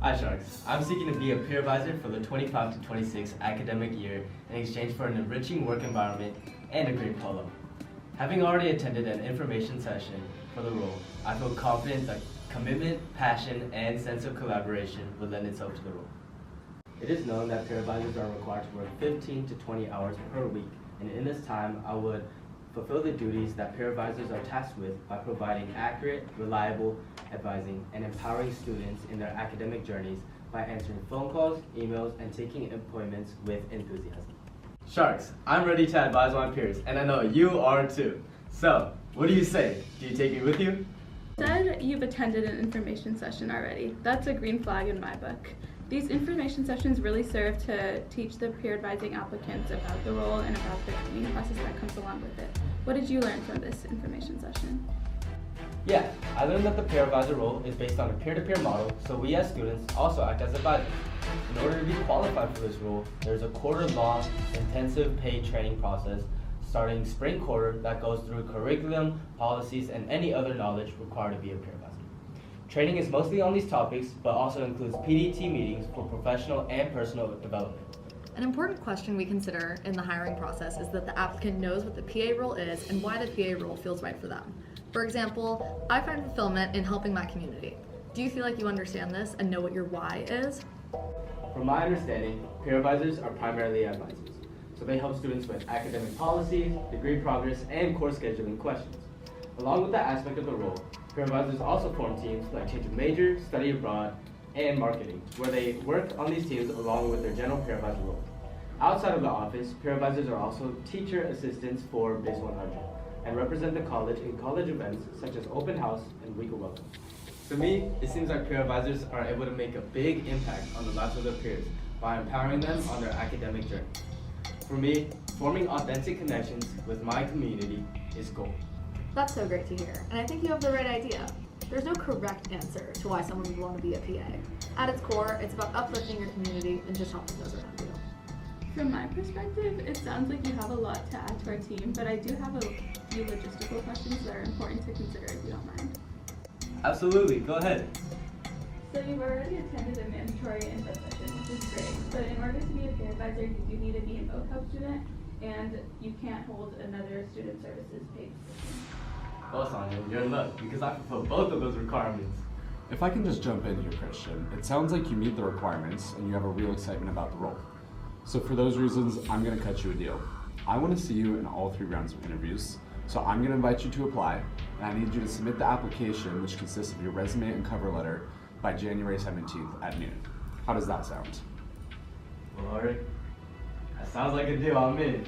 Hi Sharks, I'm seeking to be a peer advisor for the 25 to 26 academic year in exchange for an enriching work environment and a great polo. Having already attended an information session for the role, I feel confident that commitment, passion, and sense of collaboration will lend itself to the role. It is known that peer advisors are required to work 15 to 20 hours per week, and in this time I would fulfill the duties that peer advisors are tasked with by providing accurate, reliable advising and empowering students in their academic journeys by answering phone calls, emails, and taking appointments with enthusiasm. Sharks, I'm ready to advise my peers, and I know you are too. So, what do you say? Do you take me with you? You said you've attended an information session already. That's a green flag in my book. These information sessions really serve to teach the peer advising applicants about the role and about the training process that comes along with it. What did you learn from this information session? Yeah, I learned that the peer advisor role is based on a peer-to-peer model, so we as students also act as advisors. In order to be qualified for this role, there's a quarter-long, intensive paid training process starting spring quarter that goes through curriculum, policies, and any other knowledge required to be a peer advisor. Training is mostly on these topics, but also includes PDT meetings for professional and personal development. An important question we consider in the hiring process is that the applicant knows what the PA role is and why the PA role feels right for them. For example, I find fulfillment in helping my community. Do you feel like you understand this and know what your why is? From my understanding, peer advisors are primarily advisors, so they help students with academic policies, degree progress, and course scheduling questions. Along with that aspect of the role, peer advisors also form teams like Change of Major, Study Abroad, and Marketing, where they work on these teams along with their general peer advisor role. Outside of the office, peer advisors are also teacher assistants for BIS 100 and represent the college in college events such as Open House and Week of Welcome. To me, it seems like peer advisors are able to make a big impact on the lives of their peers by empowering them on their academic journey. For me, forming authentic connections with my community is gold. That's so great to hear, and I think you have the right idea. There's no correct answer to why someone would want to be a PA. At its core, it's about uplifting your community and just helping those around you. From my perspective, it sounds like you have a lot to add to our team, but I do have a few logistical questions that are important to consider if you don't mind. Absolutely, go ahead. So you've already attended a mandatory info session, which is great, but in order to be a peer advisor, you do need to be an OCUP student, and you can't hold another student services paid position. Well, Sonia, you're in luck because I fulfill both of those requirements. If I can just jump in here, Christian, it sounds like you meet the requirements and you have a real excitement about the role. So for those reasons, I'm going to cut you a deal. I want to see you in all 3 rounds of interviews, so I'm going to invite you to apply, and I need you to submit the application, which consists of your resume and cover letter, by January 17th at noon. How does that sound? Well, alright. That sounds like a deal, I'm in.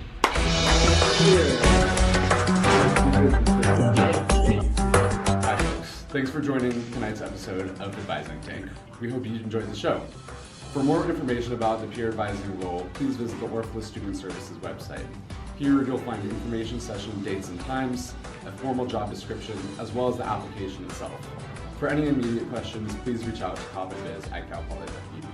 Hi folks, thanks for joining tonight's episode of Advising Tank. We hope you enjoyed the show. For more information about the peer advising role, please visit the Orfalea Student Services website. Here you'll find information session dates and times, a formal job description, as well as the application itself. For any immediate questions, please reach out to CoppinBiz@calpoly.edu.